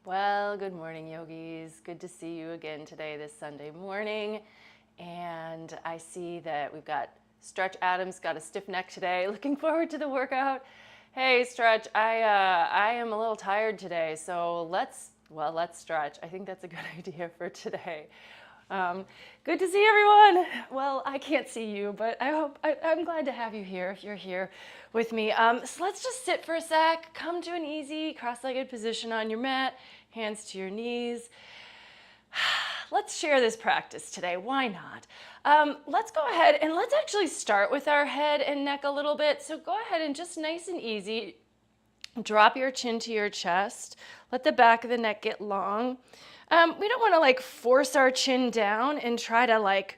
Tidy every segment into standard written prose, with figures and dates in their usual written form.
Well, good morning, yogis. Good to see you again today, this Sunday morning. And I see that we've got Stretch Adams got a stiff neck today. Looking forward to the workout. Hey, Stretch, I am a little tired today, so let's stretch. I think that's a good idea for today. Good to see everyone. Well, I can't see you, but I'm glad to have you here if you're here with me. So let's just sit for a sec. Come to an easy cross-legged position on your mat, hands to your knees. Let's share this practice today. Why not? Let's go ahead and let's actually start with our head and neck a little bit. So go ahead and just nice and easy, drop your chin to your chest. Let the back of the neck get long. We don't want to like force our chin down and try to like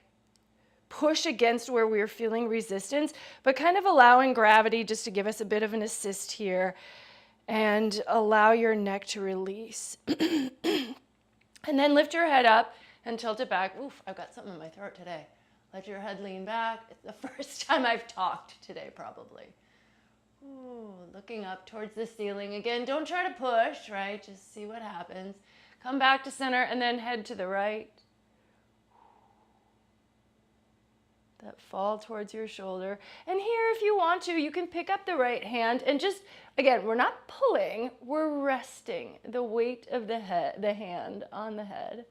push against where we're feeling resistance, but kind of allowing gravity just to give us a bit of an assist here and allow your neck to release. And then lift your head up and tilt it back. Oof, I've got something in my throat today. Let your head lean back. It's the first time I've talked today, probably. Ooh, looking up towards the ceiling. Again, don't try to push, right? Just see what happens. Come back to center and then head to the right. That fall towards your shoulder. And here, if you want to, you can pick up the right hand and just, again, we're not pulling, we're resting the weight of the head, the hand on the head.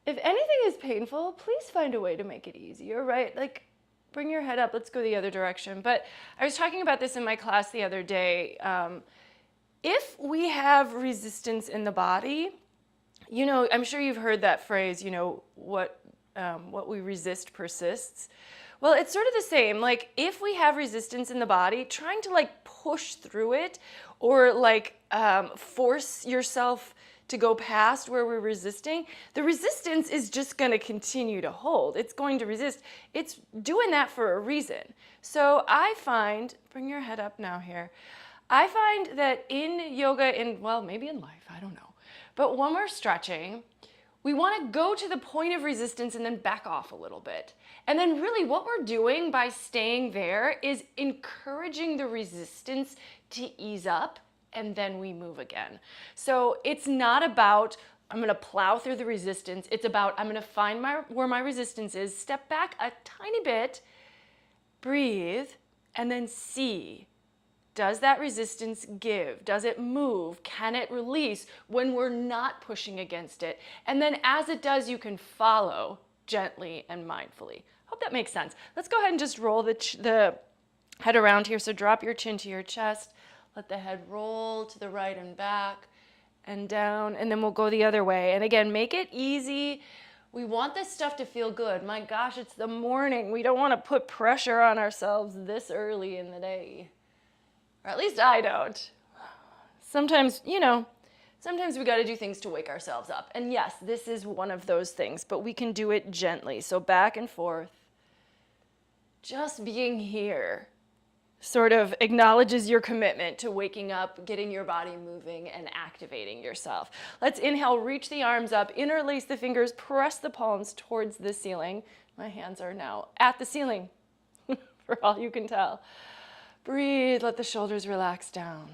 If anything is painful, please find a way to make it easier, right? Like, bring your head up. Let's go the other direction. But I was talking about this in my class the other day. If we have resistance in the body, you know, I'm sure you've heard that phrase, you know, what we resist persists. Well, it's sort of the same. Like, if we have resistance in the body, trying to like push through it or like force yourself to go past where we're resisting, the resistance is just going to continue to hold. It's going to resist. It's doing that for a reason. So I find, bring your head up now here, I find that in yoga, well, maybe in life, I don't know, but when we're stretching, we want to go to the point of resistance and then back off a little bit. And then really what we're doing by staying there is encouraging the resistance to ease up, and then we move again. So it's not about, I'm going to plow through the resistance. It's about, I'm going to find where my resistance is, step back a tiny bit, breathe, and then see. Does that resistance give? Does it move? Can it release when we're not pushing against it? And then as it does, you can follow gently and mindfully. Hope that makes sense. Let's go ahead and just roll the head around here. So drop your chin to your chest. Let the head roll to the right and back and down, and then we'll go the other way. And again, make it easy. We want this stuff to feel good. My gosh, it's the morning. We don't want to put pressure on ourselves this early in the day. Or at least I don't. Sometimes, you know, sometimes we got to do things to wake ourselves up. And yes, this is one of those things, but we can do it gently. So back and forth. Just being here sort of acknowledges your commitment to waking up, getting your body moving, and activating yourself. Let's inhale, reach the arms up, interlace the fingers, press the palms towards the ceiling. My hands are now at the ceiling, for all you can tell. Breathe, let the shoulders relax down.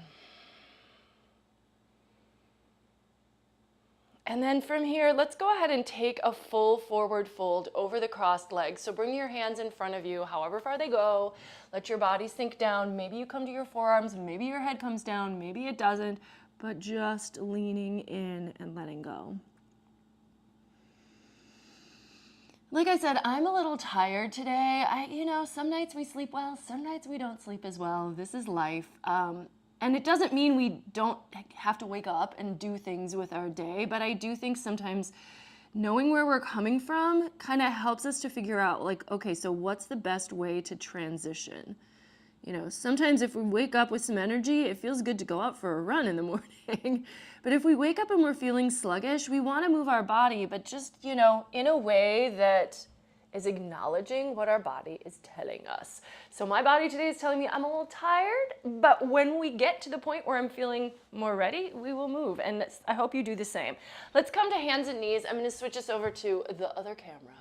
And then from here, let's go ahead and take a full forward fold over the crossed legs. So bring your hands in front of you, however far they go. Let your body sink down. Maybe you come to your forearms, maybe your head comes down, maybe it doesn't, but just leaning in and letting go. Like I said, I'm a little tired today. You know, some nights we sleep well, some nights we don't sleep as well. This is life. And it doesn't mean we don't have to wake up and do things with our day, but I do think sometimes knowing where we're coming from kind of helps us to figure out, like, okay, so what's the best way to transition? You know, sometimes if we wake up with some energy, it feels good to go out for a run in the morning. But if we wake up and we're feeling sluggish, we want to move our body, but just, you know, in a way that is acknowledging what our body is telling us. So my body today is telling me I'm a little tired, but when we get to the point where I'm feeling more ready, we will move. And I hope you do the same. Let's come to hands and knees. I'm going to switch us over to the other camera.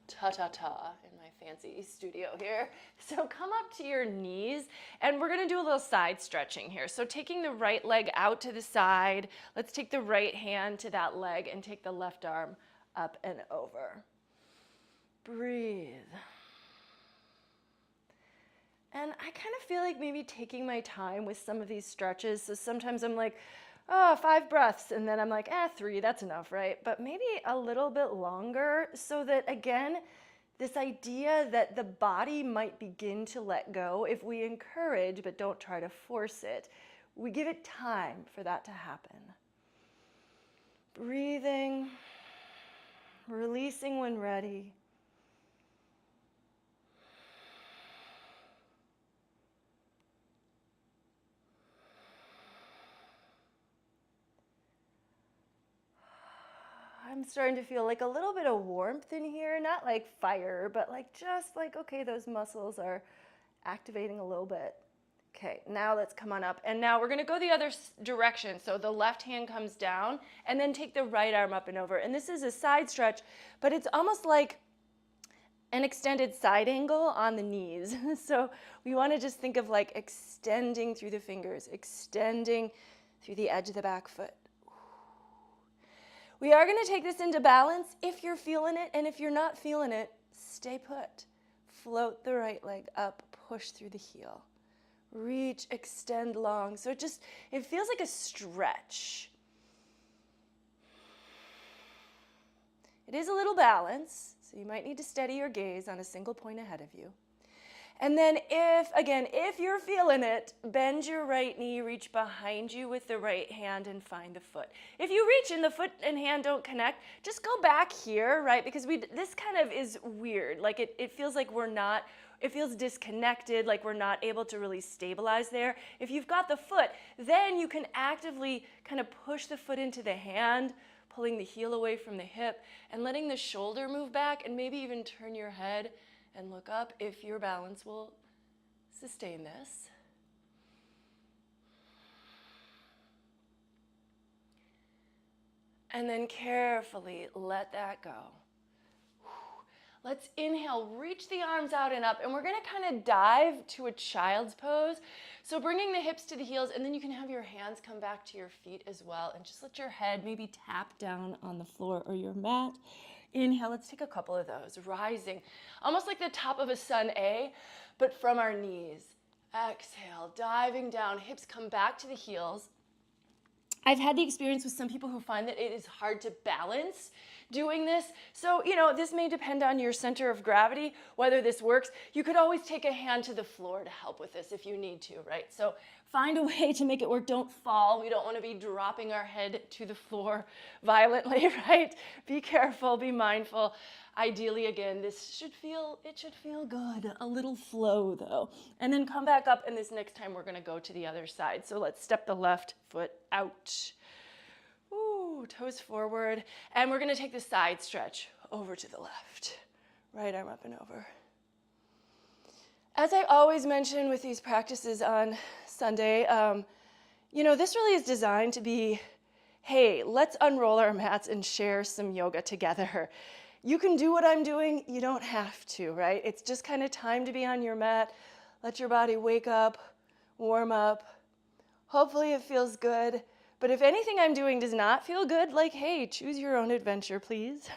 Ta-ta-ta in my fancy studio here. So come up to your knees, and we're gonna do a little side stretching here. So taking the right leg out to the side, let's take the right hand to that leg and take the left arm up and over. Breathe. And I kind of feel like maybe taking my time with some of these stretches. So sometimes I'm like, oh, 5 breaths. And then I'm like, 3, that's enough, right? But maybe a little bit longer so that, again, this idea that the body might begin to let go if we encourage but don't try to force it. We give it time for that to happen. Breathing, releasing when ready. I'm starting to feel like a little bit of warmth in here, not like fire, but like just like, okay, those muscles are activating a little bit. Okay, now let's come on up. And now we're gonna go the other direction. So the left hand comes down and then take the right arm up and over. And this is a side stretch, but it's almost like an extended side angle on the knees. So we wanna just think of like extending through the fingers, extending through the edge of the back foot. We are going to take this into balance if you're feeling it, and if you're not feeling it, stay put. Float the right leg up, push through the heel. Reach, extend long. So it feels like a stretch. It is a little balance, so you might need to steady your gaze on a single point ahead of you. And then if you're feeling it, bend your right knee, reach behind you with the right hand and find the foot. If you reach and the foot and hand don't connect, just go back here, right? Because this kind of is weird. Like it feels like it feels disconnected, like we're not able to really stabilize there. If you've got the foot, then you can actively kind of push the foot into the hand, pulling the heel away from the hip and letting the shoulder move back, and maybe even turn your head and look up if your balance will sustain this. And then carefully let that go. Let's inhale, reach the arms out and up, and we're gonna kind of dive to a child's pose. So bringing the hips to the heels, and then you can have your hands come back to your feet as well, and just let your head maybe tap down on the floor or your mat. Inhale, let's take a couple of those, rising, almost like the top of a sun A, but from our knees. Exhale, diving down, hips come back to the heels. I've had the experience with some people who find that it is hard to balance doing this. So, this may depend on your center of gravity, whether this works. You could always take a hand to the floor to help with this if you need to, right? So find a way to make it work. Don't fall. We don't want to be dropping our head to the floor violently, right? Be careful, be mindful. Ideally, again, it should feel good. A little flow though. And then come back up, and this next time we're gonna go to the other side. So let's step the left foot out. Ooh, toes forward. And we're gonna take the side stretch over to the left. Right arm up and over. As I always mention with these practices on Sunday, this really is designed to be, hey, let's unroll our mats and share some yoga together. You can do what I'm doing, you don't have to, right? It's just kind of time to be on your mat, let your body wake up, warm up. Hopefully it feels good, but if anything I'm doing does not feel good, like, hey, choose your own adventure, please.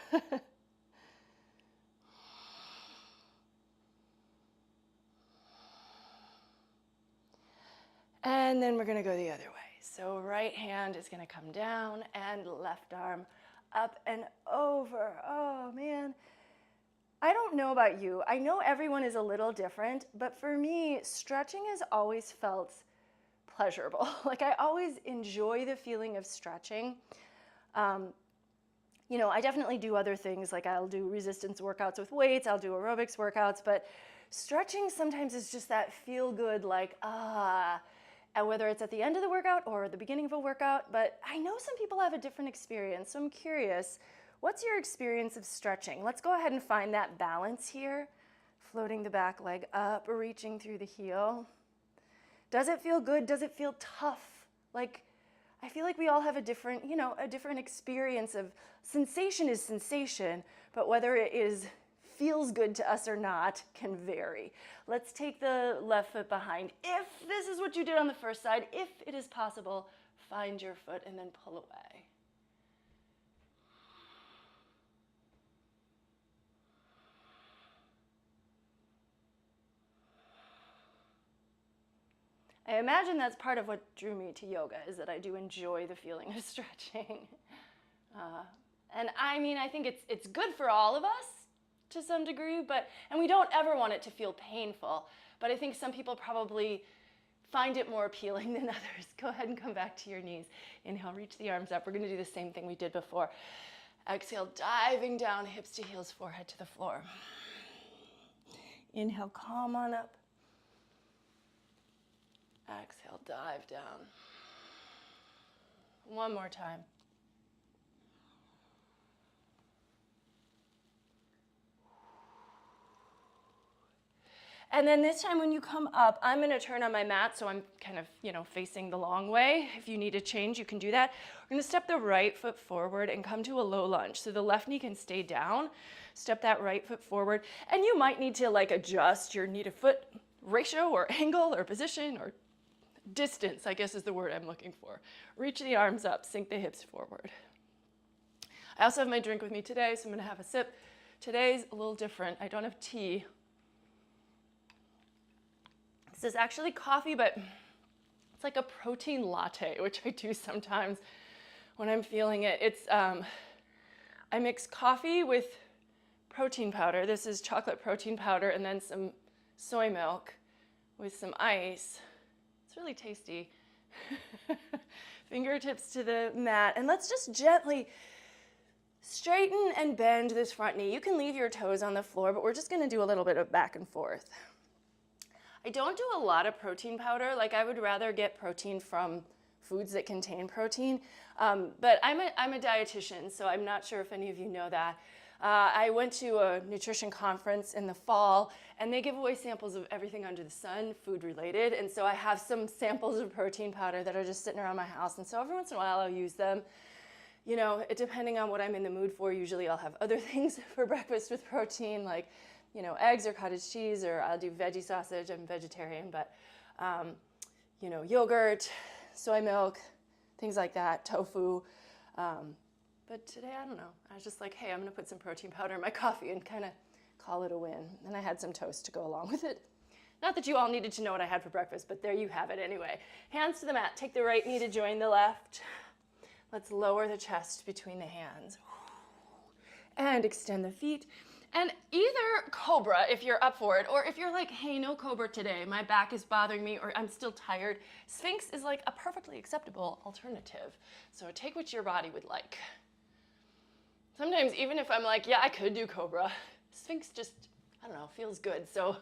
And then we're gonna go the other way. So right hand is gonna come down and left arm up and over. Oh man, I don't know about you. I know everyone is a little different, but for me, stretching has always felt pleasurable. Like I always enjoy the feeling of stretching. I definitely do other things, like I'll do resistance workouts with weights, I'll do aerobics workouts, but stretching sometimes is just that feel good, like, and whether it's at the end of the workout or the beginning of a workout, but I know some people have a different experience, so I'm curious, what's your experience of stretching? Let's go ahead and find that balance here. Floating the back leg up, reaching through the heel. Does it feel good? Does it feel tough? Like, I feel like we all have a different experience of sensation is sensation, but whether it is feels good to us or not can vary. Let's take the left foot behind. If this is what you did on the first side, if it is possible, find your foot and then pull away. I imagine that's part of what drew me to yoga, is that I do enjoy the feeling of stretching. And I mean, I think it's good for all of us to some degree, and we don't ever want it to feel painful, but I think some people probably find it more appealing than others. Go ahead and come back to your knees. Inhale, reach the arms up. We're going to do the same thing we did before. Exhale, diving down, hips to heels, forehead to the floor. Inhale, calm on up. Exhale, dive down. One more time. And then this time when you come up, I'm going to turn on my mat, so I'm kind of, facing the long way. If you need to change, you can do that. We're going to step the right foot forward and come to a low lunge. So the left knee can stay down. Step that right foot forward. And you might need to adjust your knee to foot ratio or angle or position or distance, I guess is the word I'm looking for. Reach the arms up, sink the hips forward. I also have my drink with me today, so I'm going to have a sip. Today's a little different. I don't have tea. This is actually coffee, but it's like a protein latte, which I do sometimes when I'm feeling it. It's I mix coffee with protein powder. This is chocolate protein powder, and then some soy milk with some ice. It's really tasty. Fingertips to the mat, and let's just gently straighten and bend this front knee. You can leave your toes on the floor, but we're just going to do a little bit of back and forth. I don't do a lot of protein powder. I would rather get protein from foods that contain protein. But I'm a dietitian, so I'm not sure if any of you know that. I went to a nutrition conference in the fall, and they give away samples of everything under the sun, food related. And so I have some samples of protein powder that are just sitting around my house. And so every once in a while I'll use them. Depending on what I'm in the mood for, usually I'll have other things for breakfast with protein, like eggs or cottage cheese, or I'll do veggie sausage. I'm vegetarian, but, yogurt, soy milk, things like that, tofu. But today, I don't know. I was just like, hey, I'm going to put some protein powder in my coffee and kind of call it a win. And I had some toast to go along with it. Not that you all needed to know what I had for breakfast, but there you have it anyway. Hands to the mat. Take the right knee to join the left. Let's lower the chest between the hands. And extend the feet. And either cobra, if you're up for it, or if you're like, hey, no cobra today, my back is bothering me, or I'm still tired, Sphinx is like a perfectly acceptable alternative. So take what your body would like. Sometimes even if I'm like, yeah, I could do cobra, Sphinx just, I don't know, feels good. So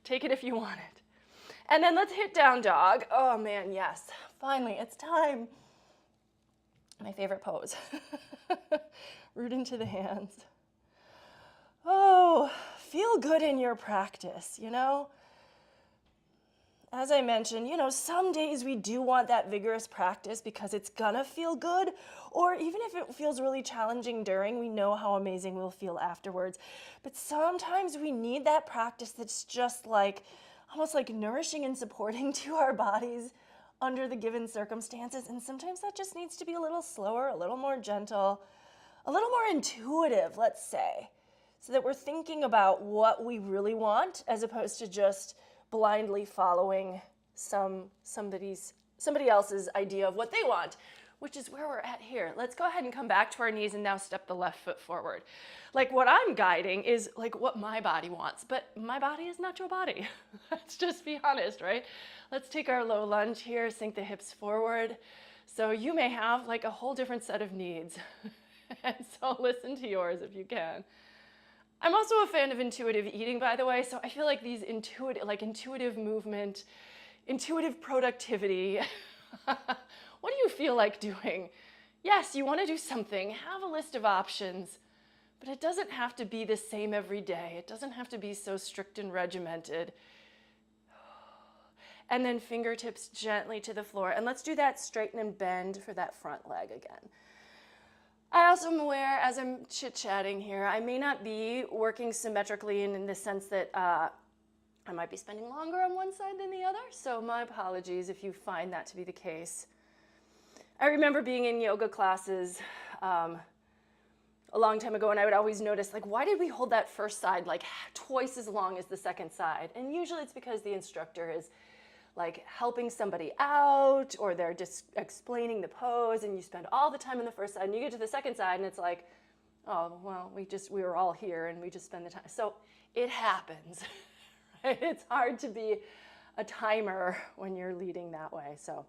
take it if you want it. And then let's hit down dog. Oh man, yes. Finally, it's time. My favorite pose. Root into the hands. Oh, feel good in your practice, As I mentioned, some days we do want that vigorous practice because it's gonna feel good, or even if it feels really challenging during, we know how amazing we'll feel afterwards. But sometimes we need that practice that's just almost like nourishing and supporting to our bodies under the given circumstances. And sometimes that just needs to be a little slower, a little more gentle, a little more intuitive, let's say, so that we're thinking about what we really want as opposed to just blindly following somebody else's idea of what they want, which is where we're at here. Let's go ahead and come back to our knees and now step the left foot forward. What I'm guiding is what my body wants, but my body is not your body. Let's just be honest, right? Let's take our low lunge here, sink the hips forward. So you may have a whole different set of needs. And so listen to yours if you can. I'm also a fan of intuitive eating, by the way, so I feel like these intuitive movement, intuitive productivity, what do you feel like doing? Yes, you want to do something, have a list of options, but it doesn't have to be the same every day. It doesn't have to be so strict and regimented. And then fingertips gently to the floor, and let's do that straighten and bend for that front leg again. I also am aware, as I'm chit-chatting here, I may not be working symmetrically in the sense that I might be spending longer on one side than the other, so my apologies if you find that to be the case. I remember being in yoga classes a long time ago, and I would always notice, like, why did we hold that first side like twice as long as the second side? And usually it's because the instructor is like helping somebody out, or they're just explaining the pose, and you spend all the time on the first side, and you get to the second side, and it's like, oh, well, we were all here, and we just spend the time. So it happens. Right? It's hard to be a timer when you're leading that way. So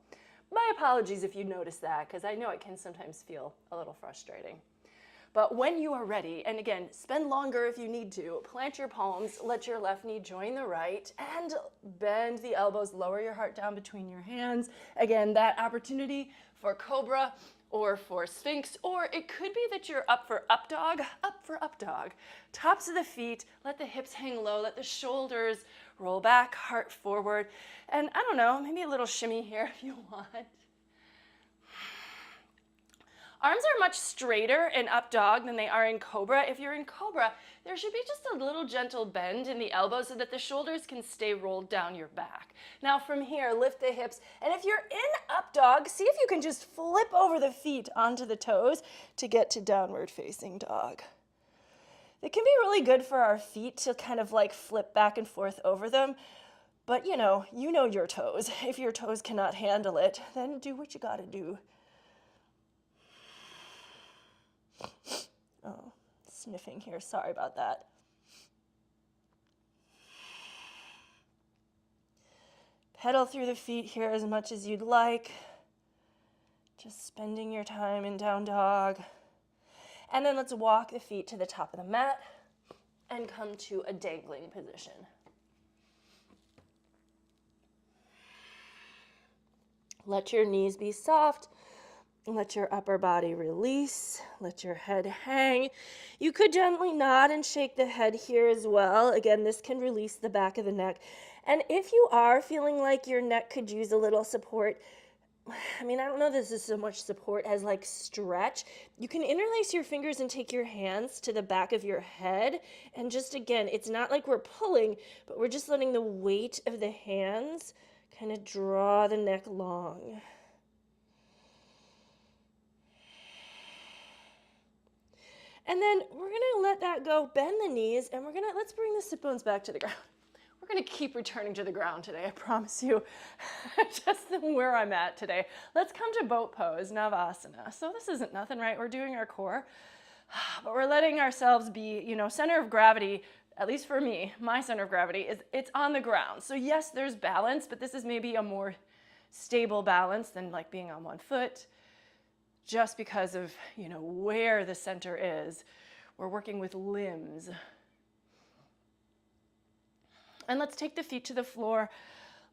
my apologies if you notice that, because I know it can sometimes feel a little frustrating. But when you are ready, and again, spend longer if you need to, plant your palms, let your left knee join the right, and bend the elbows, lower your heart down between your hands. Again, that opportunity for cobra or for sphinx, or it could be that you're up for up dog, up for up dog. Tops of the feet, let the hips hang low, let the shoulders roll back, heart forward, and I don't know, maybe a little shimmy here if you want. Arms are much straighter in up dog than they are in cobra. If you're in cobra, there should be just a little gentle bend in the elbows so that the shoulders can stay rolled down your back. Now from here, lift the hips. And if you're in up dog, see if you can just flip over the feet onto the toes to get to downward facing dog. It can be really good for our feet to kind of like flip back and forth over them. But you know your toes. If your toes cannot handle it, then do what you gotta do. Oh, sniffing here, sorry about that. Pedal through the feet here as much as you'd like. Just spending your time in down dog. And then let's walk the feet to the top of the mat and come to a dangling position. Let your knees be soft. Let your upper body release. Let your head hang. You could gently nod and shake the head here as well. Again, this can release the back of the neck. And if you are feeling like your neck could use a little support, I mean, I don't know if this is so much support as like stretch. You can interlace your fingers and take your hands to the back of your head. And just again, it's not like we're pulling, but we're just letting the weight of the hands kind of draw the neck long. And then we're gonna let that go, bend the knees, and let's bring the sit bones back to the ground. We're gonna keep returning to the ground today, I promise you. Just where I'm at today. Let's come to boat pose, Navasana. So this isn't nothing, right? We're doing our core, but we're letting ourselves be, center of gravity, at least for me, my center of gravity, it's on the ground. So yes, there's balance, but this is maybe a more stable balance than like being on one foot. Just because of, where the center is. We're working with limbs. And let's take the feet to the floor.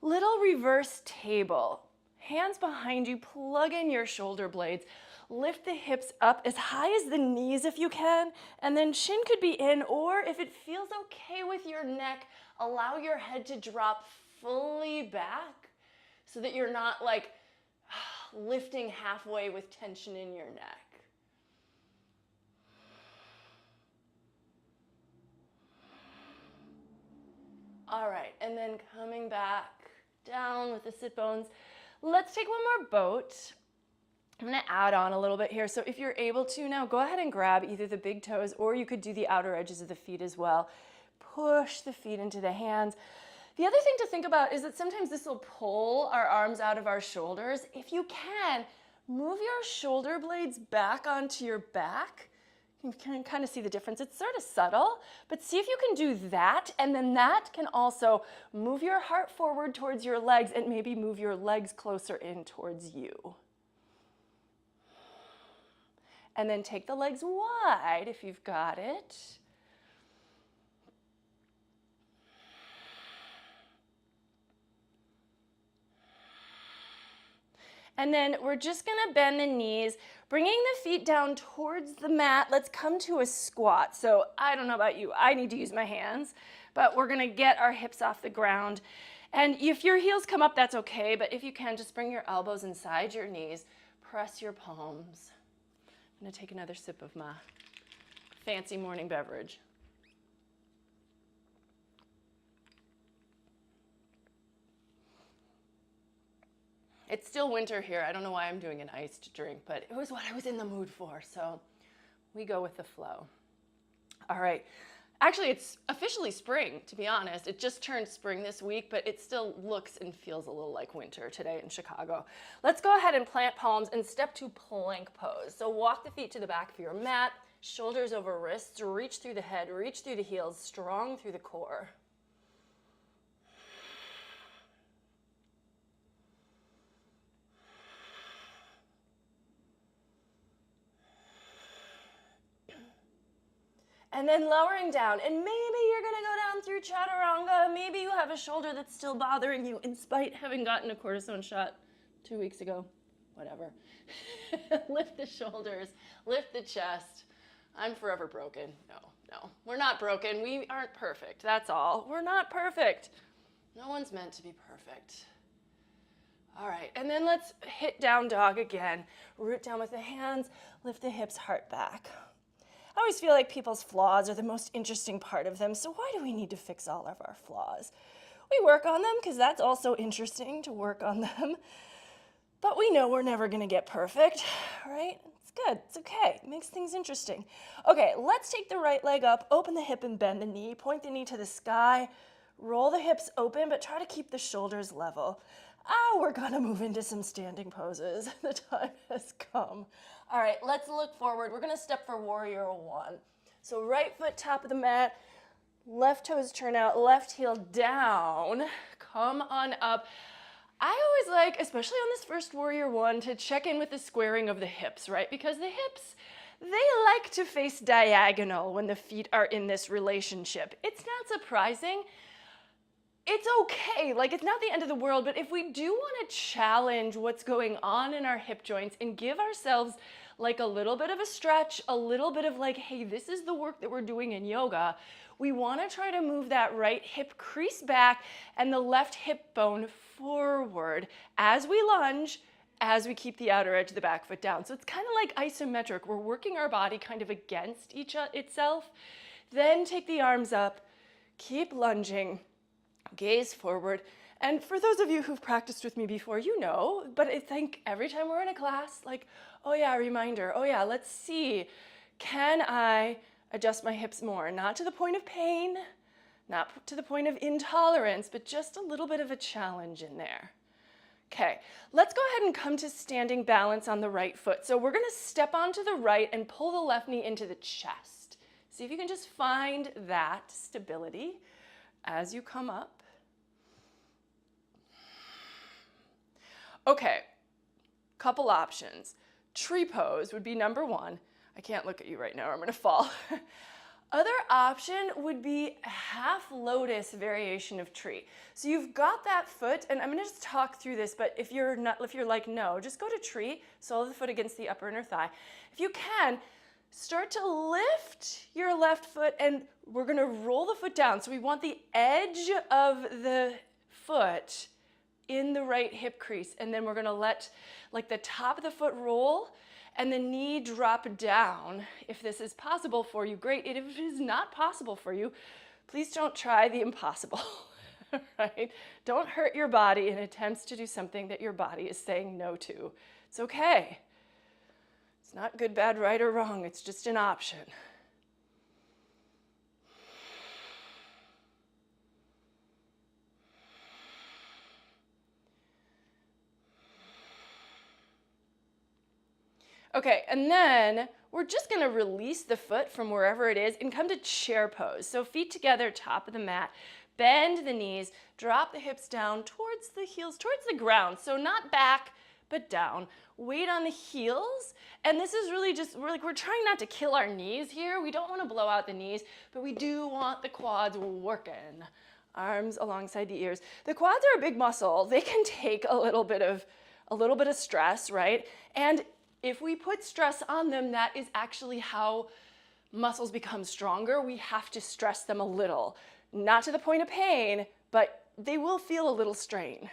Little reverse table. Hands behind you, plug in your shoulder blades. Lift the hips up as high as the knees if you can, and then shin could be in, or if it feels okay with your neck, allow your head to drop fully back so that you're not like lifting halfway with tension in your neck. All right, and then coming back down with the sit bones. Let's take one more boat. I'm gonna add on a little bit here. So if you're able to now, go ahead and grab either the big toes, or you could do the outer edges of the feet as well. Push the feet into the hands. The other thing to think about is that sometimes this will pull our arms out of our shoulders. If you can, move your shoulder blades back onto your back. You can kind of see the difference. It's sort of subtle, but see if you can do that, and then that can also move your heart forward towards your legs and maybe move your legs closer in towards you. And then take the legs wide if you've got it. And then we're just gonna bend the knees, bringing the feet down towards the mat. Let's come to a squat. So I don't know about you, I need to use my hands, but we're gonna get our hips off the ground. And if your heels come up, that's okay, but if you can, just bring your elbows inside your knees, press your palms. gonna take another sip of my fancy morning beverage. It's still winter here. I don't know why I'm doing an iced drink, but it was what I was in the mood for, so we go with the flow. All right. Actually, it's officially spring, to be honest. It just turned spring this week, but it still looks and feels a little like winter today in Chicago. Let's go ahead and plant palms and step to plank pose. So walk the feet to the back of your mat, shoulders over wrists, reach through the head, reach through the heels, strong through the core. And then lowering down, and maybe you're gonna go down through chaturanga. Maybe you have a shoulder that's still bothering you in spite having gotten a cortisone shot 2 weeks ago, whatever. Lift the shoulders, lift the chest. I'm forever broken. No, we're not broken. We aren't perfect, that's all. We're not perfect. No one's meant to be perfect. All right, and then let's hit down dog again. Root down with the hands, lift the hips, heart back. I always feel like people's flaws are the most interesting part of them, so why do we need to fix all of our flaws? We work on them because that's also interesting to work on them, but we know we're never gonna get perfect, right? It's good, it's okay, it makes things interesting. Okay, let's take the right leg up, open the hip and bend the knee, point the knee to the sky, roll the hips open, but try to keep the shoulders level. We're gonna move into some standing poses. The time has come. All right, let's look forward. We're gonna step for warrior one. So right foot top of the mat, left toes turn out, left heel down. Come on up. I always like, especially on this first warrior one, to check in with the squaring of the hips, right? Because the hips, they like to face diagonal when the feet are in this relationship. It's not surprising. It's okay, like it's not the end of the world, but if we do want to challenge what's going on in our hip joints and give ourselves like a little bit of a stretch, a little bit of like, hey, this is the work that we're doing in yoga, we want to try to move that right hip crease back and the left hip bone forward as we lunge, as we keep the outer edge of the back foot down. So it's kind of like isometric. We're working our body kind of against itself. Then take the arms up, keep lunging, gaze forward. And for those of you who've practiced with me before, you know, but I think every time we're in a class, like, oh yeah, reminder, oh yeah, let's see, can I adjust my hips more? Not to the point of pain, not to the point of intolerance, but just a little bit of a challenge in there. Okay, let's go ahead and come to standing balance on the right foot. So we're gonna step onto the right and pull the left knee into the chest. See if you can just find that stability as you come up. Okay, couple options. Tree pose would be number one. I can't look at you right now or I'm gonna fall. Other option would be half lotus variation of tree. So you've got that foot, and I'm gonna just talk through this, but if you're like, no, just go to tree, sole of the foot against the upper inner thigh. If you can, start to lift your left foot and we're gonna roll the foot down. So we want the edge of the foot in the right hip crease, and then we're gonna let like the top of the foot roll and the knee drop down. If this is possible for you, great. If it is not possible for you, please don't try the impossible, right? Don't hurt your body in attempts to do something that your body is saying no to. It's okay. It's not good, bad, right, or wrong. It's just an option. Okay, and then we're just gonna release the foot from wherever it is and come to chair pose. So feet together, top of the mat, bend the knees, drop the hips down towards the heels, towards the ground. So not back, but down. Weight on the heels, and this is really just, we're trying not to kill our knees here. We don't wanna blow out the knees, but we do want the quads working. Arms alongside the ears. The quads are a big muscle. They can take a little bit of stress, right? And if we put stress on them, that is actually how muscles become stronger. We have to stress them a little. Not to the point of pain, but they will feel a little strain.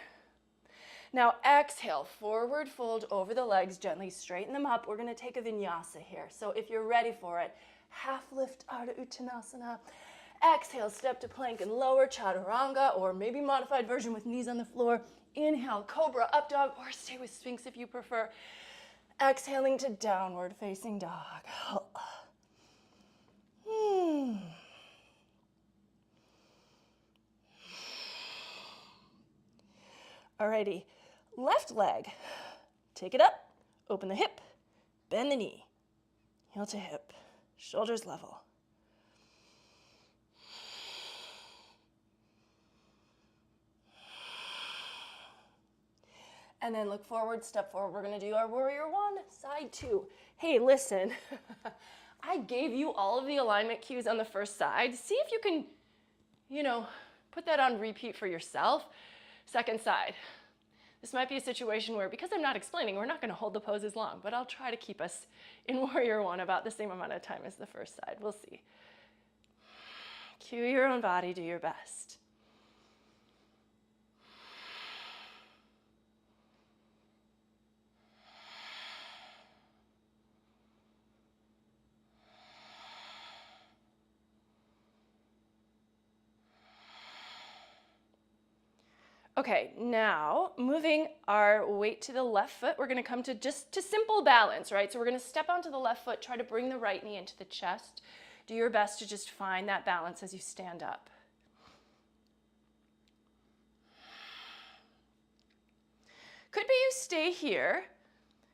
Now exhale, forward fold over the legs, gently straighten them up. We're gonna take a vinyasa here. So if you're ready for it, half lift Ardha Uttanasana. Exhale, step to plank and lower chaturanga, or maybe modified version with knees on the floor. Inhale, cobra, up dog, or stay with sphinx if you prefer. Exhaling to downward facing dog. Alrighty, left leg, take it up, open the hip, bend the knee, heel to hip, shoulders level. And then look forward, step forward. We're gonna do our warrior one, side two. Hey, listen, I gave you all of the alignment cues on the first side. See if you can, put that on repeat for yourself. Second side. This might be a situation where, because I'm not explaining, we're not gonna hold the poses long, but I'll try to keep us in warrior one about the same amount of time as the first side. We'll see. Cue your own body, do your best. Okay, now moving our weight to the left foot, we're gonna come to just to simple balance, right? So we're gonna step onto the left foot, try to bring the right knee into the chest. Do your best to just find that balance as you stand up. Could be you stay here.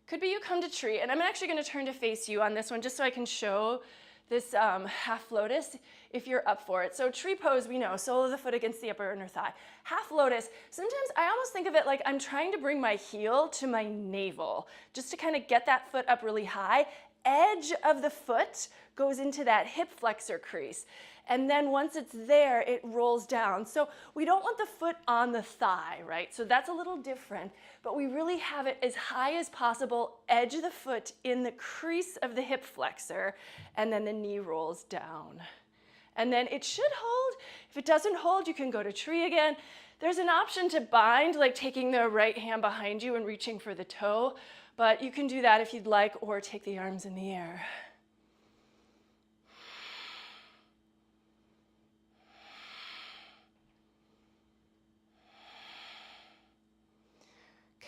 Could be you come to tree, and I'm actually gonna turn to face you on this one just so I can show this half lotus if you're up for it. So tree pose, we know, sole of the foot against the upper inner thigh. Half lotus, sometimes I almost think of it like I'm trying to bring my heel to my navel, just to kind of get that foot up really high. Edge of the foot goes into that hip flexor crease. And then once it's there, it rolls down. So we don't want the foot on the thigh, right? So that's a little different, but we really have it as high as possible, edge of the foot in the crease of the hip flexor, and then the knee rolls down. And then it should hold. If it doesn't hold, you can go to tree again. There's an option to bind, like taking the right hand behind you and reaching for the toe, but you can do that if you'd like, or take the arms in the air.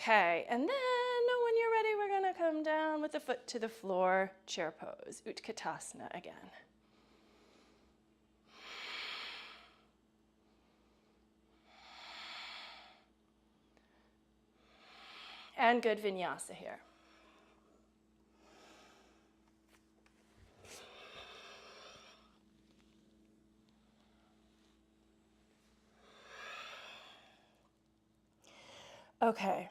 Okay, and then when you're ready, we're gonna come down with the foot to the floor, chair pose, Utkatasana again. And good vinyasa here. Okay.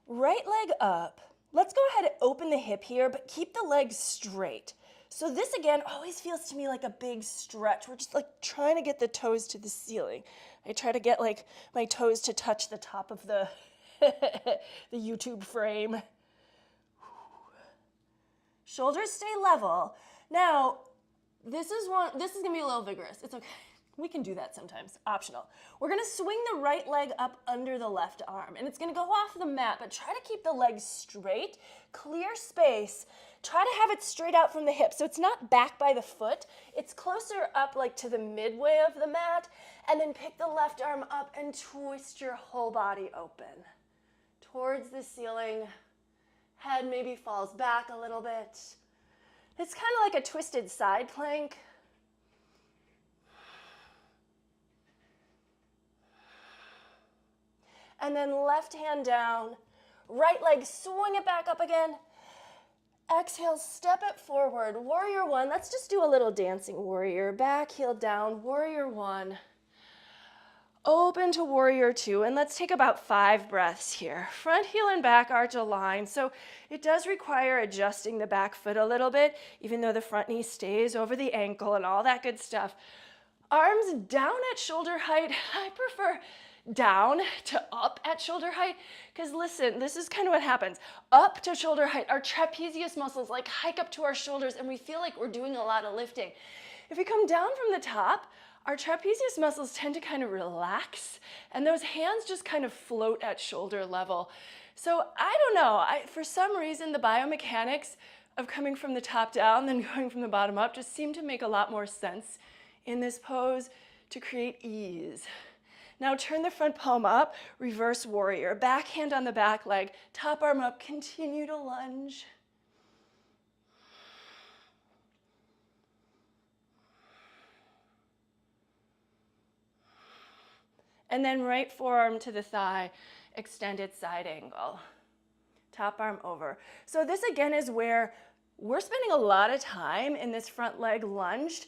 Right leg up. Let's go ahead and open the hip here, but keep the legs straight. So this again always feels to me like a big stretch. We're just like trying to get the toes to the ceiling. I try to get like my toes to touch the top of the the YouTube frame. Shoulders stay level. Now, this is gonna be a little vigorous. It's okay. We can do that sometimes, optional. We're gonna swing the right leg up under the left arm, and it's gonna go off the mat, but try to keep the legs straight, clear space. Try to have it straight out from the hip, so it's not back by the foot. It's closer up like to the midway of the mat, and then pick the left arm up and twist your whole body open towards the ceiling. Head maybe falls back a little bit. It's kind of like a twisted side plank. And then left hand down, right leg, swing it back up again. Exhale, step it forward, warrior one. Let's just do a little dancing warrior. Back, heel down, warrior one. Open to warrior two, and let's take about 5 breaths here. Front heel and back arch aligned, so it does require adjusting the back foot a little bit, even though the front knee stays over the ankle and all that good stuff. Arms down at shoulder height. I prefer down to up at shoulder height, because listen, this is kind of what happens. Up to shoulder height, our trapezius muscles like hike up to our shoulders, and we feel like we're doing a lot of lifting. If we come down from the top, our trapezius muscles tend to kind of relax, and those hands just kind of float at shoulder level. So I don't know, for some reason the biomechanics of coming from the top down than going from the bottom up just seem to make a lot more sense in this pose to create ease. Now turn the front palm up, reverse warrior. Back hand on the back leg, top arm up, continue to lunge. And then right forearm to the thigh, extended side angle. Top arm over. So this again is where we're spending a lot of time in this front leg lunged.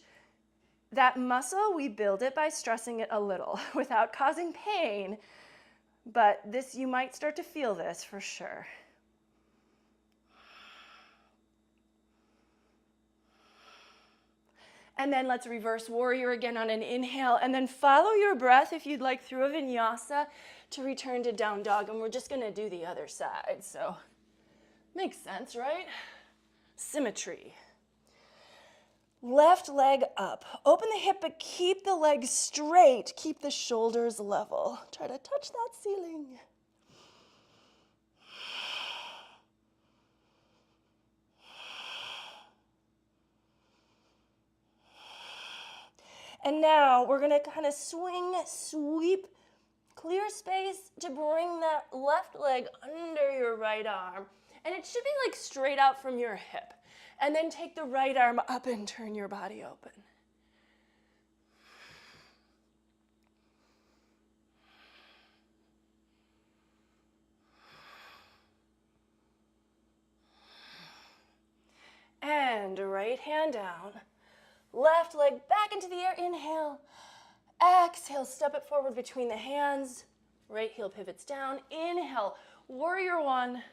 That muscle, we build it by stressing it a little without causing pain, but this, you might start to feel this for sure. And then let's reverse warrior again on an inhale, and then follow your breath if you'd like through a vinyasa to return to down dog, and we're just gonna do the other side, so makes sense, right? Symmetry. Left leg up. Open the hip, but keep the leg straight. Keep the shoulders level. Try to touch that ceiling. And now we're gonna kind of swing, sweep, clear space to bring that left leg under your right arm. And it should be like straight out from your hip. And then take the right arm up and turn your body open. And right hand down. Left leg back into the air. Inhale. Exhale, step it forward between the hands. Right heel pivots down. Inhale, warrior one.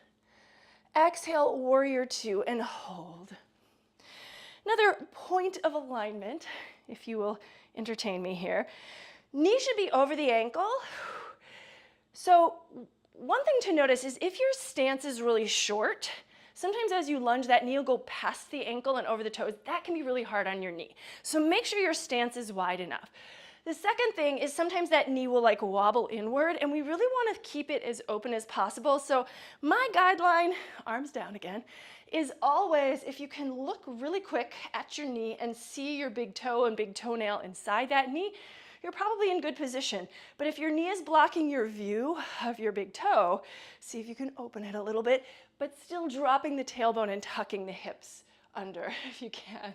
Exhale, warrior two, and hold. Another point of alignment, if you will entertain me here. Knee should be over the ankle. So one thing to notice is if your stance is really short, sometimes as you lunge, that knee will go past the ankle and over the toes. That can be really hard on your knee. So make sure your stance is wide enough. The second thing is sometimes that knee will like wobble inward, and we really want to keep it as open as possible. So my guideline, arms down again, is always if you can look really quick at your knee and see your big toe and big toenail inside that knee, you're probably in good position. But if your knee is blocking your view of your big toe, see if you can open it a little bit, but still dropping the tailbone and tucking the hips under if you can.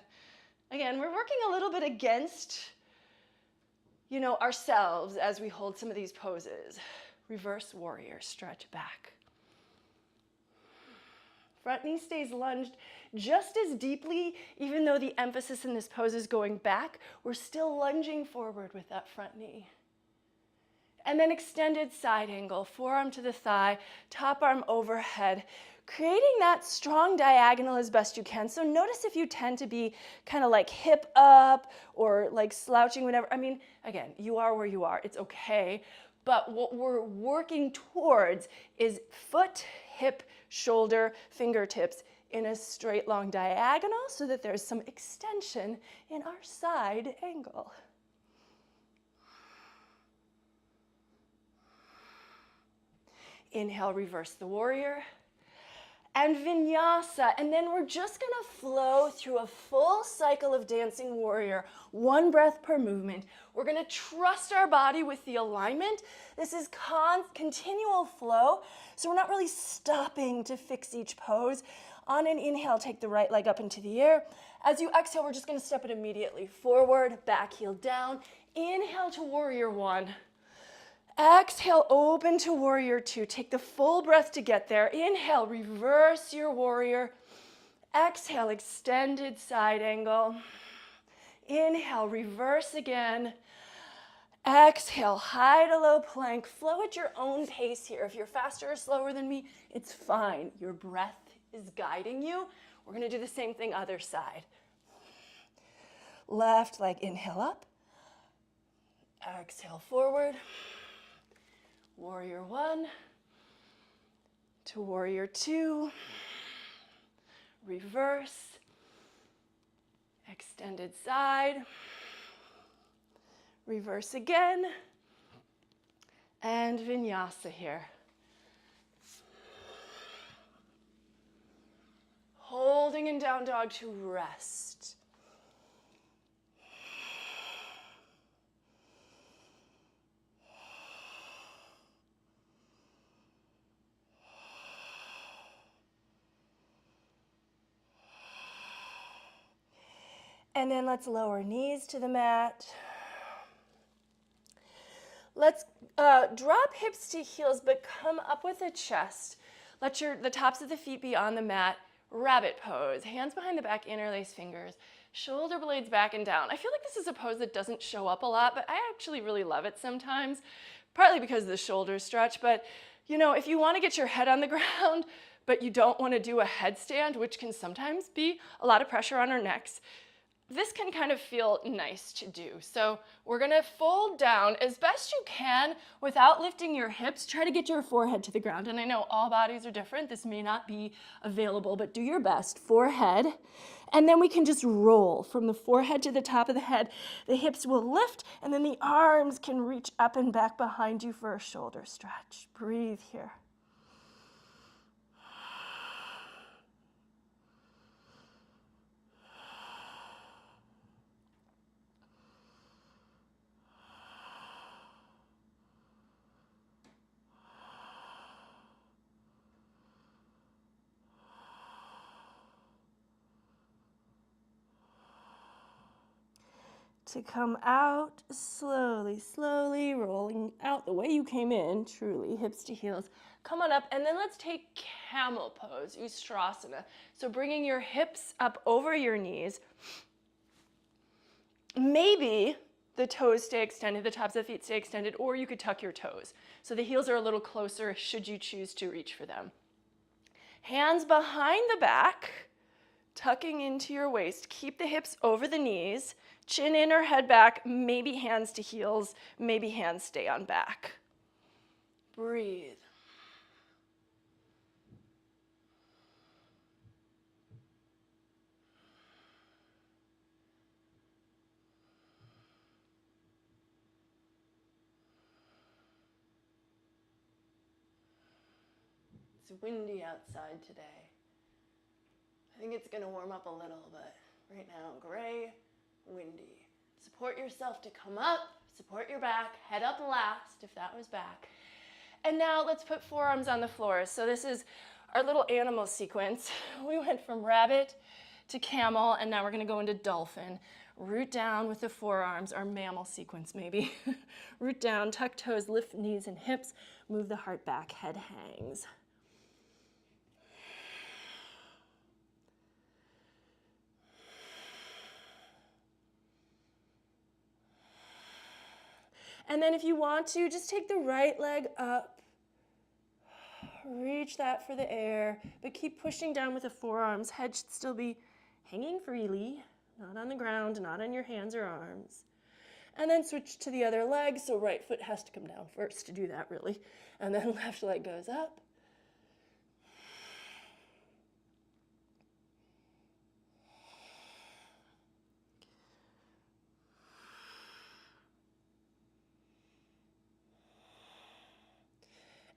Again, we're working a little bit against ourselves as we hold some of these poses. Reverse warrior, stretch back. Front knee stays lunged just as deeply, even though the emphasis in this pose is going back, we're still lunging forward with that front knee. And then extended side angle, forearm to the thigh, top arm overhead, creating that strong diagonal as best you can. So notice if you tend to be kind of like hip up or like slouching, whatever. I mean, again, you are where you are. It's okay. But what we're working towards is foot, hip, shoulder, fingertips in a straight long diagonal so that there's some extension in our side angle. Inhale, reverse the warrior. And vinyasa, and then we're just gonna flow through a full cycle of dancing warrior, one breath per movement. We're gonna trust our body with the alignment. This is continual flow, so we're not really stopping to fix each pose. On an inhale, take the right leg up into the air. As you exhale, we're just gonna step it immediately forward, back heel down. Inhale to warrior one. Exhale, open to warrior two. Take the full breath to get there. Inhale, reverse your warrior. Exhale, extended side angle. Inhale, reverse again. Exhale, high to low plank. Flow at your own pace here. If you're faster or slower than me, it's fine. Your breath is guiding you. We're gonna do the same thing other side. Left leg, inhale up. Exhale forward. Warrior one to warrior two, reverse, extended side, Reverse again. And vinyasa here. Holding in down dog to rest. And then let's lower knees to the mat. Let's drop hips to heels, but come up with a chest. Let the tops of the feet be on the mat. Rabbit pose. Hands behind the back, interlace fingers. Shoulder blades back and down. I feel like this is a pose that doesn't show up a lot, but I actually really love it sometimes, partly because of the shoulder stretch. But, you know, if you want to get your head on the ground, but you don't want to do a headstand, which can sometimes be a lot of pressure on our necks, this can kind of feel nice to do. So we're gonna fold down as best you can without lifting your hips. Try to get your forehead to the ground. And I know all bodies are different. This may not be available, but do your best. Forehead. And then we can just roll from the forehead to the top of the head. The hips will lift, and then the arms can reach up and back behind you for a shoulder stretch. Breathe here. To come out slowly, slowly, rolling out the way you came in, truly, hips to heels. Come on up, and then let's take camel pose, Ustrasana. So bringing your hips up over your knees. Maybe the toes stay extended, the tops of the feet stay extended, or you could tuck your toes. So the heels are a little closer should you choose to reach for them. Hands behind the back, tucking into your waist. Keep the hips over the knees. Chin in or head back, maybe hands to heels, maybe hands stay on back. Breathe. It's windy outside today. I think it's gonna warm up a little, but right now, gray, windy. Support yourself to come up, support your back, head up last if that was back. And now let's put forearms on the floor. So this is our little animal sequence. We went from rabbit to camel, and now we're gonna go into dolphin. Root down with the forearms, our mammal sequence maybe. Root down, tuck toes, lift knees and hips, move the heart back, head hangs. And then if you want to, just take the right leg up, reach that for the air, but keep pushing down with the forearms. Head should still be hanging freely, not on the ground, not on your hands or arms. And then switch to the other leg, so right foot has to come down first to do that really. And then left leg goes up.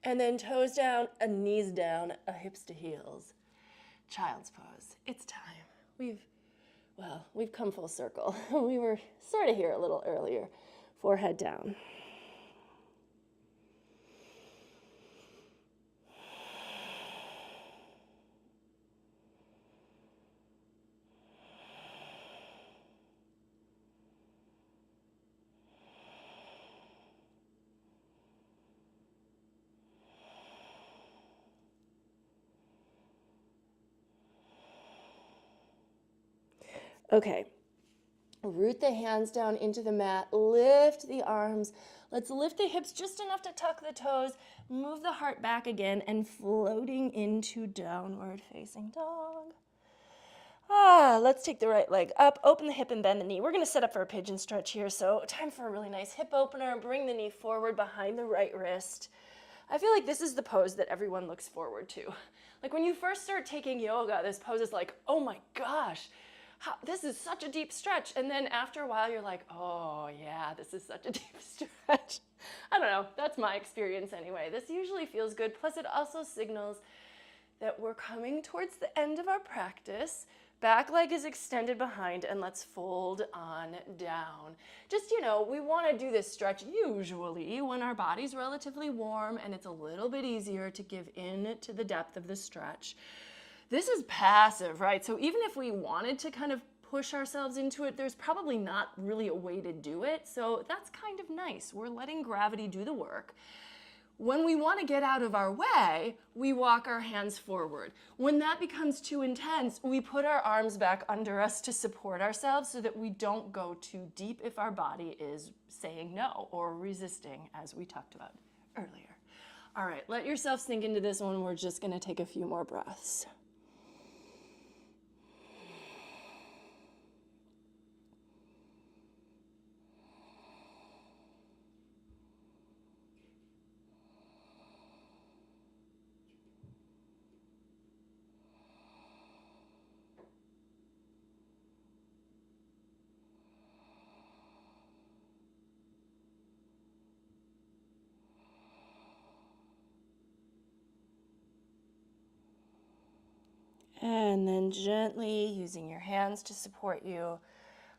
And then toes down, knees down, hips to heels. Child's pose. It's time. We've come full circle. We were sort of here a little earlier. Forehead down. Okay, root the hands down into the mat, lift the arms. Let's lift the hips just enough to tuck the toes, move the heart back again, and floating into downward facing dog. Let's take the right leg up, open the hip and bend the knee. We're gonna set up for a pigeon stretch here, so time for a really nice hip opener. Bring the knee forward behind the right wrist. I feel like this is the pose that everyone looks forward to. Like when you first start taking yoga, this pose is like, oh my gosh, this is such a deep stretch. And then after a while, you're like, oh yeah, this is such a deep stretch. I don't know, that's my experience anyway. This usually feels good. Plus it also signals that we're coming towards the end of our practice. Back leg is extended behind, and let's fold on down. Just, we want to do this stretch usually when our body's relatively warm and it's a little bit easier to give in to the depth of the stretch. This is passive, right? So even if we wanted to kind of push ourselves into it, there's probably not really a way to do it. So that's kind of nice. We're letting gravity do the work. When we want to get out of our way, we walk our hands forward. When that becomes too intense, we put our arms back under us to support ourselves so that we don't go too deep if our body is saying no or resisting, as we talked about earlier. All right, let yourself sink into this one. We're just going to take a few more breaths. And then gently using your hands to support you,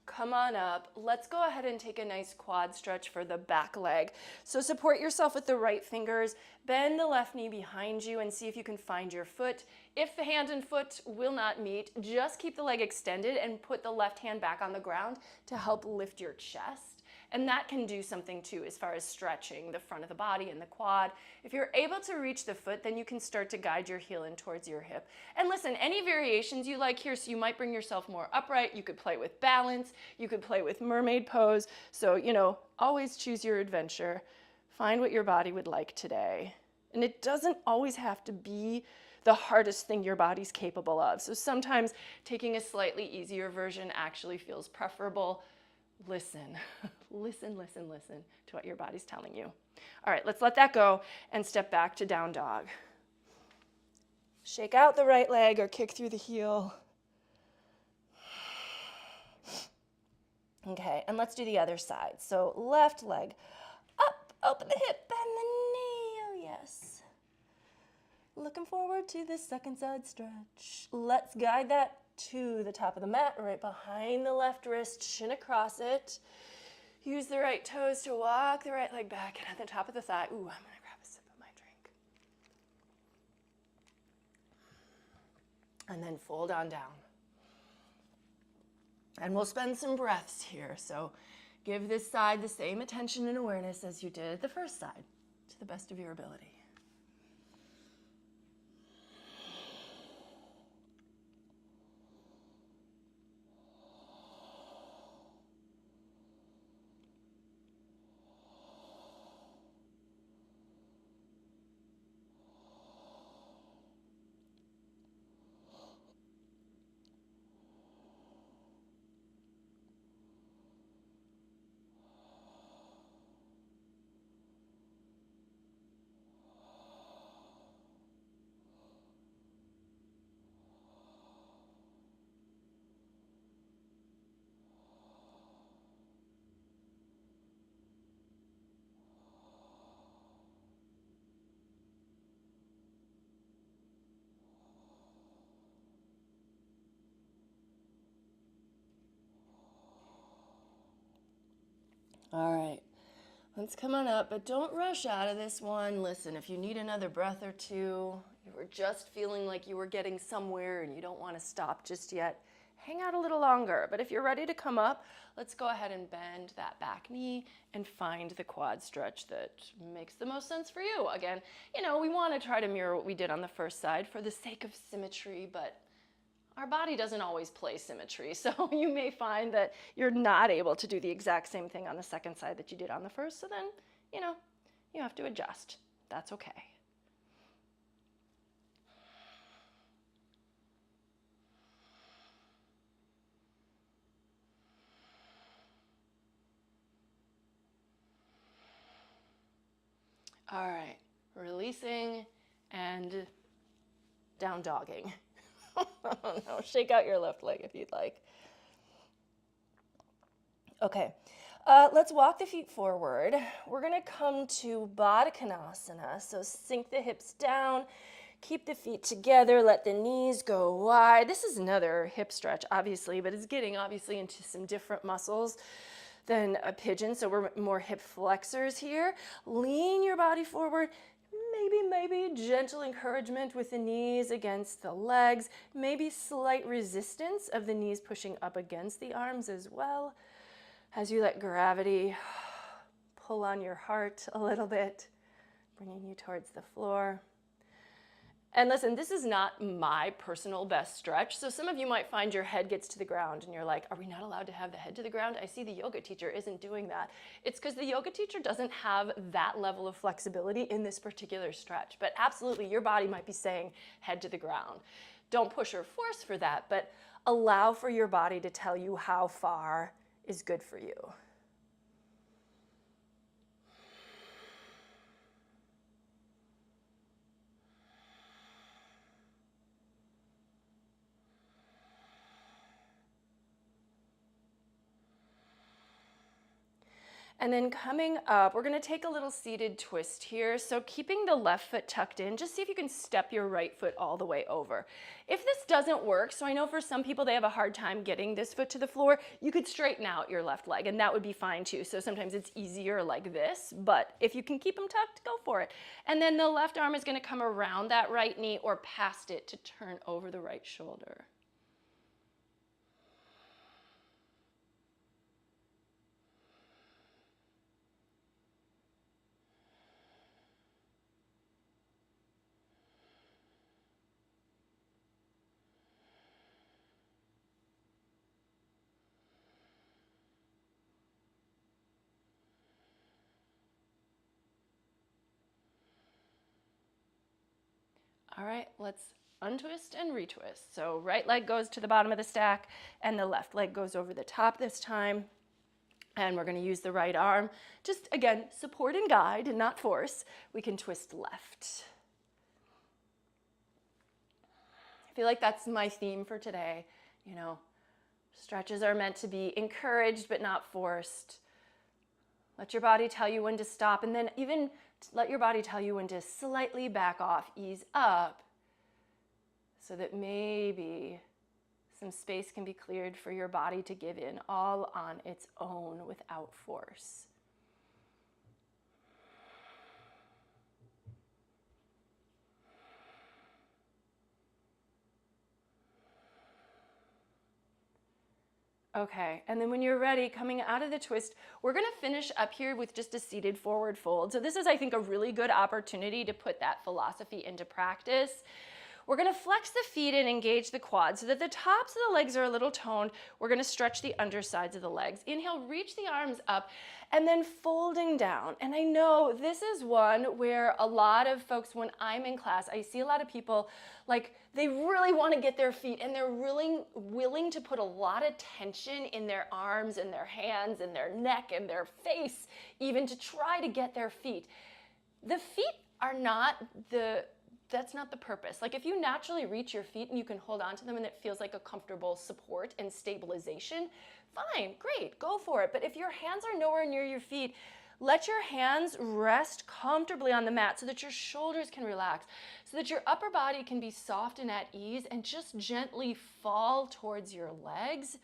come on up. Let's go ahead and take a nice quad stretch for the back leg. So support yourself with the right fingers, bend the left knee behind you and see if you can find your foot. If the hand and foot will not meet, just keep the leg extended and put the left hand back on the ground to help lift your chest. And that can do something too as far as stretching the front of the body and the quad. If you're able to reach the foot, then you can start to guide your heel in towards your hip. And listen, any variations you like here, so you might bring yourself more upright. You could play with balance. You could play with mermaid pose. So, always choose your adventure. Find what your body would like today. And it doesn't always have to be the hardest thing your body's capable of. So sometimes taking a slightly easier version actually feels preferable. Listen, listen to what your body's telling you. All right, let's let that go and step back to down dog. Shake out the right leg or kick through the heel. Okay, and let's do the other side. So left leg up, open the hip, bend the knee, oh yes. Looking forward to the second side stretch. Let's guide that to the top of the mat, right behind the left wrist, shin across it. Use the right toes to walk the right leg back and at the top of the thigh. Ooh, I'm gonna grab a sip of my drink. And then fold on down. And we'll spend some breaths here. So give this side the same attention and awareness as you did the first side to the best of your ability. All right, let's come on up, but don't rush out of this one. Listen, if you need another breath or two, you were just feeling like you were getting somewhere and you don't want to stop just yet, hang out a little longer. But if you're ready to come up, let's go ahead and bend that back knee and find the quad stretch that makes the most sense for you. Again, we want to try to mirror what we did on the first side for the sake of symmetry, but our body doesn't always play symmetry, so you may find that you're not able to do the exact same thing on the second side that you did on the first, so then, you have to adjust. That's okay. All right, releasing and down dogging. No, shake out your left leg if you'd like. Okay, let's walk the feet forward. We're gonna come to Baddha Konasana. So sink the hips down, keep the feet together, let the knees go wide. This is another hip stretch, obviously, but it's getting obviously into some different muscles than a pigeon. So we're more hip flexors here. Lean your body forward. Maybe gentle encouragement with the knees against the legs. Maybe slight resistance of the knees pushing up against the arms as well. As you let gravity pull on your heart a little bit, bringing you towards the floor. And listen, this is not my personal best stretch. So some of you might find your head gets to the ground and you're like, are we not allowed to have the head to the ground? I see the yoga teacher isn't doing that. It's because the yoga teacher doesn't have that level of flexibility in this particular stretch. But absolutely, your body might be saying head to the ground. Don't push or force for that, but allow for your body to tell you how far is good for you. And then coming up, we're gonna take a little seated twist here. So keeping the left foot tucked in, just see if you can step your right foot all the way over. If this doesn't work, so I know for some people they have a hard time getting this foot to the floor, you could straighten out your left leg and that would be fine too. So sometimes it's easier like this, but if you can keep them tucked, go for it. And then the left arm is gonna come around that right knee or past it to turn over the right shoulder. All right, let's untwist and retwist. So right leg goes to the bottom of the stack and the left leg goes over the top this time. And we're going to use the right arm. Just again, support and guide and not force. We can twist left. I feel like that's my theme for today. You know, stretches are meant to be encouraged but not forced. Let your body tell you when to stop, and then even let your body tell you when to slightly back off, ease up, so that maybe some space can be cleared for your body to give in all on its own without force. Okay, and then when you're ready, coming out of the twist, we're gonna finish up here with just a seated forward fold. So this is, I think, a really good opportunity to put that philosophy into practice. We're gonna flex the feet and engage the quads so that the tops of the legs are a little toned. We're gonna stretch the undersides of the legs. Inhale, reach the arms up, and then folding down. And I know this is one where a lot of folks, when I'm in class, I see a lot of people, like, they really wanna get their feet and they're really willing to put a lot of tension in their arms and their hands and their neck and their face, even to try to get their feet. The feet are not that's not the purpose. Like if you naturally reach your feet and you can hold on to them and it feels like a comfortable support and stabilization, fine, great, go for it. But if your hands are nowhere near your feet, let your hands rest comfortably on the mat so that your shoulders can relax, so that your upper body can be soft and at ease and just gently fall towards your legs,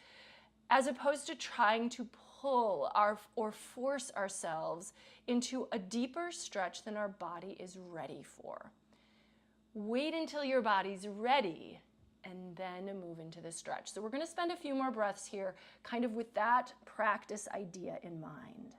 as opposed to trying to pull or force ourselves into a deeper stretch than our body is ready for. Wait until your body's ready and then move into the stretch. So we're going to spend a few more breaths here, kind of with that practice idea in mind.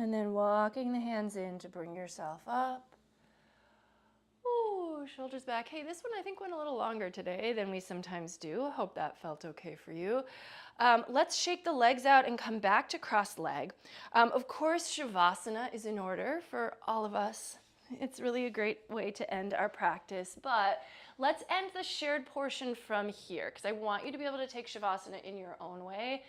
And then walking the hands in to bring yourself up. Ooh, shoulders back. Hey, this one I think went a little longer today than we sometimes do. I hope that felt okay for you. Let's shake the legs out and come back to cross leg. Of course, Shavasana is in order for all of us. It's really a great way to end our practice, but let's end the shared portion from here because I want you to be able to take Shavasana in your own way.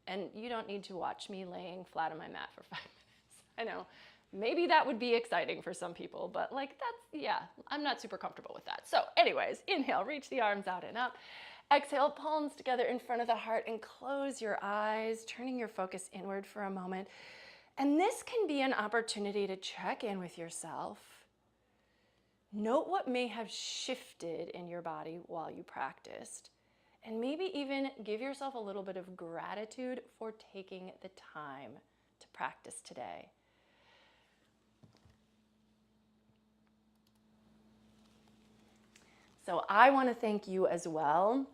And you don't need to watch me laying flat on my mat for 5 minutes. I know, maybe that would be exciting for some people, but like yeah, I'm not super comfortable with that. So anyways, inhale, reach the arms out and up. Exhale, palms together in front of the heart and close your eyes, turning your focus inward for a moment. And this can be an opportunity to check in with yourself. Note what may have shifted in your body while you practiced. And maybe even give yourself a little bit of gratitude for taking the time to practice today. So I want to thank you as well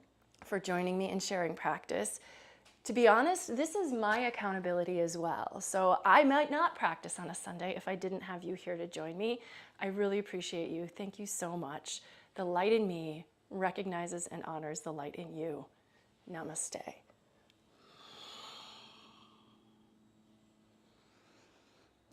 for joining me and sharing practice. To be honest, this is my accountability as well. So I might not practice on a Sunday if I didn't have you here to join me. I really appreciate you. Thank you so much. The light in me recognizes and honors the light in you. Namaste.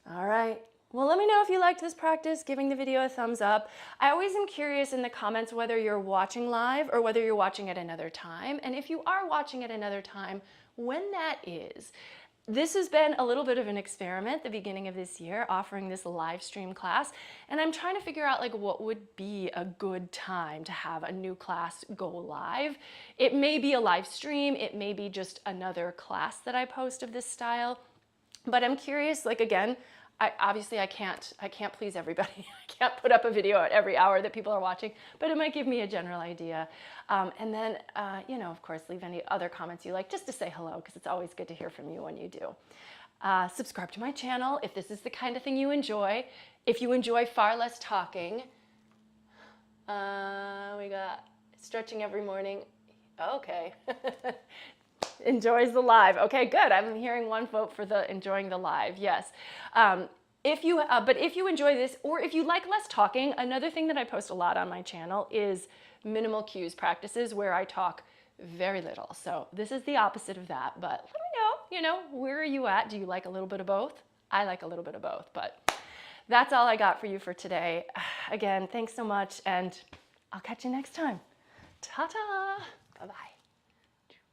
All right. Well, let me know if you liked this practice, giving the video a thumbs up. I always am curious in the comments whether you're watching live or whether you're watching at another time. And if you are watching at another time, when that is. This has been a little bit of an experiment the beginning of this year, offering this live stream class, and I'm trying to figure out like what would be a good time to have a new class go live. It may be a live stream, it may be just another class that I post of this style, but I'm curious, like again, I can't please everybody. I can't put up a video at every hour that people are watching, but it might give me a general idea. And then, you know, of course, leave any other comments you like just to say hello, because it's always good to hear from you when you do. Subscribe to my channel if this is the kind of thing you enjoy. If you enjoy far less talking, we got stretching every morning. Okay. Enjoys the live. Okay, good. I'm hearing one vote for the enjoying the live. Yes. But if you enjoy this, or if you like less talking, another thing that I post a lot on my channel is minimal cues practices where I talk very little. So this is the opposite of that, but let me know, you know, where are you at? Do you like a little bit of both? I like a little bit of both, but that's all I got for you for today. Again, thanks so much, and I'll catch you next time. Ta-ta. Bye-bye.